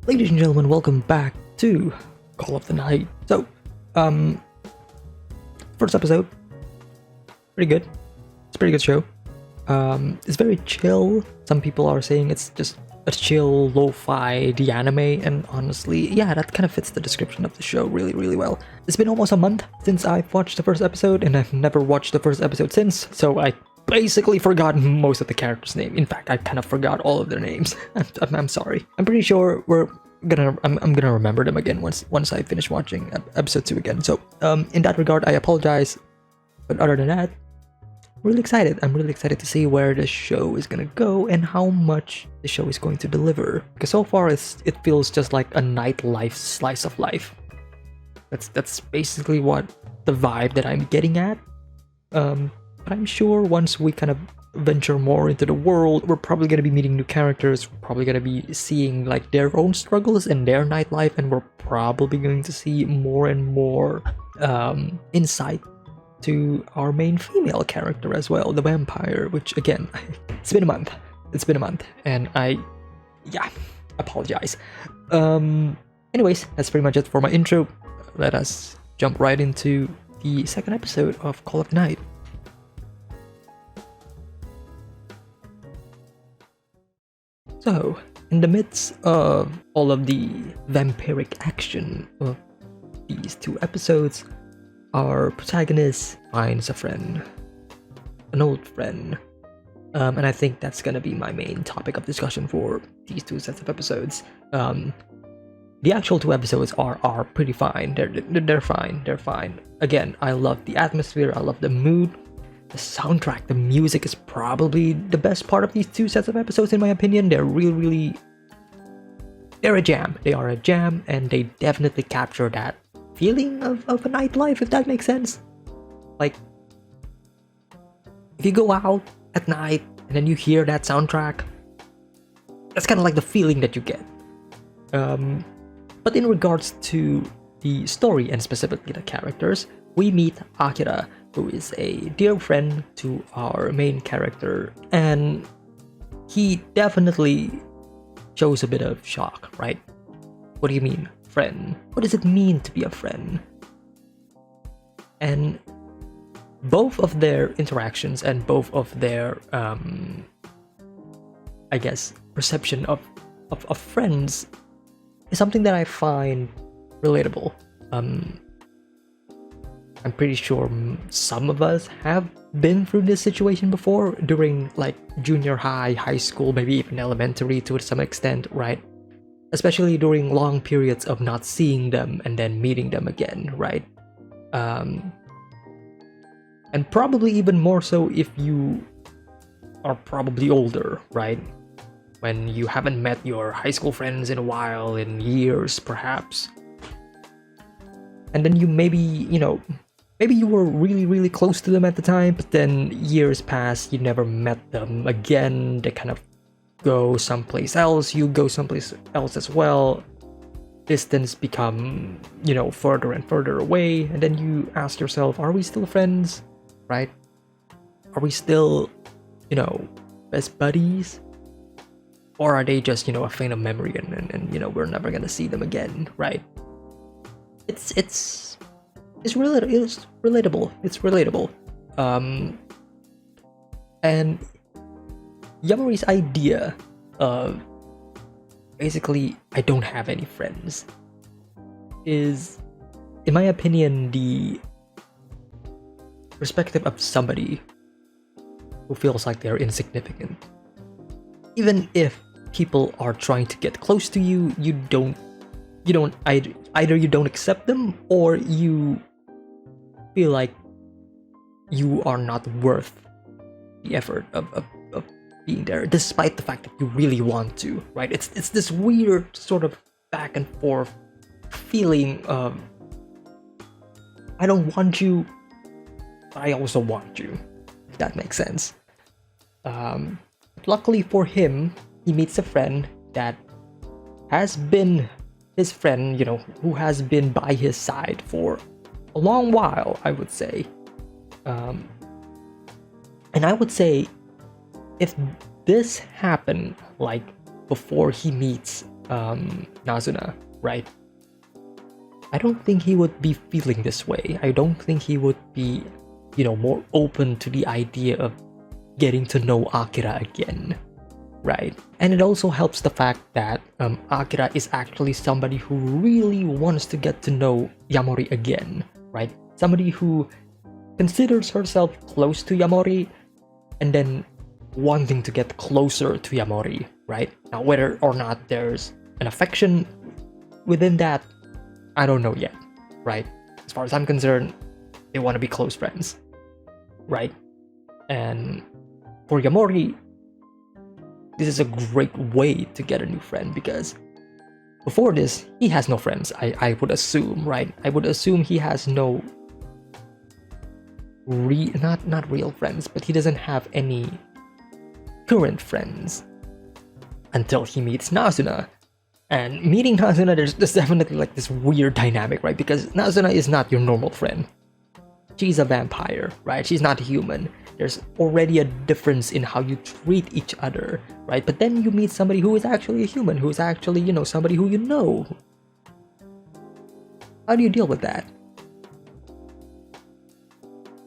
Ladies and gentlemen, welcome back to Call of the Night. So, first episode, pretty good. It's a pretty good show. It's very chill. Some people are saying it's just a chill, lo-fi anime, and honestly, yeah, that kind of fits the description of the show really, really well. It's been almost a month since I've watched the first episode, and I've never watched the first episode since, so I basically forgot most of the characters' name. In fact, I kind of forgot all of their names. I'm sorry. I'm pretty sure I'm gonna remember them again once I finish watching episode 2 again. So in that regard, I apologize. But other than that, I'm really excited. I'm really excited to see where the show is gonna go and how much the show is going to deliver. Because so far it feels just like a nightlife slice of life. That's basically what the vibe that I'm getting at. But I'm sure once we kind of venture more into the world, we're probably going to be meeting new characters, we're probably going to be seeing like their own struggles and their nightlife, and we're probably going to see more and more insight to our main female character as well, the vampire, which again, it's been a month, and I apologize. Anyways, that's pretty much it for my intro. Let us jump right into the second episode of Call of the Night. So, in the midst of all of the vampiric action of these two episodes, our protagonist finds a friend, an old friend, and I think that's gonna be my main topic of discussion for these two sets of episodes. The actual two episodes are pretty fine. They're fine. Again, I love the atmosphere. I love the mood. The soundtrack, the music is probably the best part of these two sets of episodes in my opinion. They're they're a jam. They are a jam, and they definitely capture that feeling of a nightlife, if that makes sense. Like, if you go out at night and then you hear that soundtrack, that's kind of like the feeling that you get. But in regards to the story and specifically the characters, we meet Akira, who is a dear friend to our main character, and he definitely shows a bit of shock, right? What do you mean, friend? What does it mean to be a friend? And both of their interactions and both of their, I guess, perception of friends is something that I find relatable. I'm pretty sure some of us have been through this situation before during like junior high school, maybe even elementary to some extent, right? Especially during long periods of not seeing them and then meeting them again, right? And probably even more so if you are probably older, right? When you haven't met your high school friends in a while, in years perhaps. And then you maybe you were really close to them at the time, but then years pass, you never met them again, they kind of go someplace else, you go someplace else as well, distance become, further and further away, and then you ask yourself, are we still friends, right? Are we still, best buddies? Or are they just, a faint of memory and we're never gonna see them again, right? It's relatable. It's relatable. And Yamori's idea of basically I don't have any friends is, in my opinion, the perspective of somebody who feels like they're insignificant. Even if people are trying to get close to you, either you don't accept them or you feel like you are not worth the effort of being there, despite the fact that you really want to, right? It's this weird sort of back and forth feeling of I don't want you, but I also want you, if that makes sense. Luckily for him, he meets a friend that has been his friend, who has been by his side for a long while, I would say. And I would say if this happened like before he meets Nazuna, right? I don't think he would be feeling this way. I don't think he would be, more open to the idea of getting to know Akira again, right? And it also helps the fact that Akira is actually somebody who really wants to get to know Yamori again, right? Somebody who considers herself close to Yamori and then wanting to get closer to Yamori, right? Now, whether or not there's an affection within that, I don't know yet, right? As far as I'm concerned, they want to be close friends, right? And for Yamori, this is a great way to get a new friend because before this, he has no friends, I would assume, right? I would assume he has no not real friends, but he doesn't have any current friends until he meets Nazuna. And meeting Nazuna, there's definitely like this weird dynamic, right? Because Nazuna is not your normal friend. She's a vampire, right? She's not human. There's already a difference in how you treat each other, right? But then you meet somebody who is actually a human, who is actually, somebody who you know. How do you deal with that?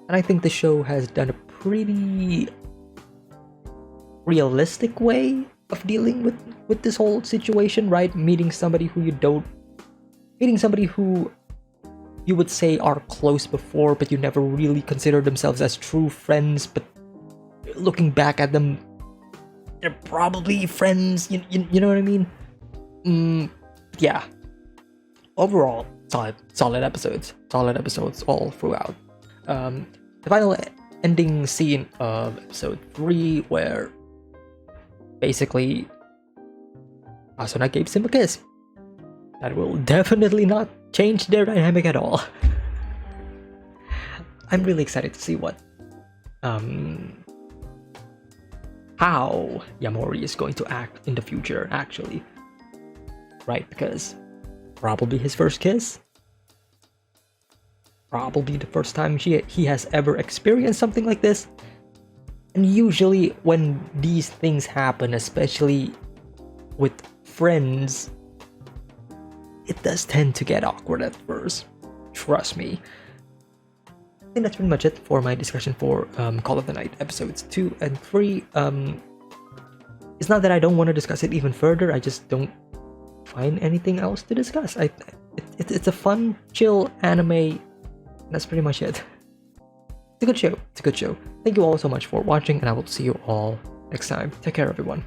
And I think the show has done a pretty realistic way of dealing with this whole situation, right? Meeting somebody who you would say are close before, but you never really consider themselves as true friends, but looking back at them, they're probably friends, you know what I mean? Yeah. Overall, solid episodes all throughout. The final ending scene of episode 3, where basically Asuna gives him a kiss. That will definitely not change their dynamic at all. I'm really excited to see how Yamori is going to act in the future, actually. Right, because probably his first kiss. Probably the first time he has ever experienced something like this. And usually when these things happen, especially with friends, it does tend to get awkward at first. Trust me. I think that's pretty much it for my discussion for Call of the Night episodes 2 and 3. It's not that I don't want to discuss it even further, I just don't find anything else to discuss. It's a fun, chill anime. That's pretty much it. It's a good show. Thank you all so much for watching, and I will see you all next time. Take care, everyone.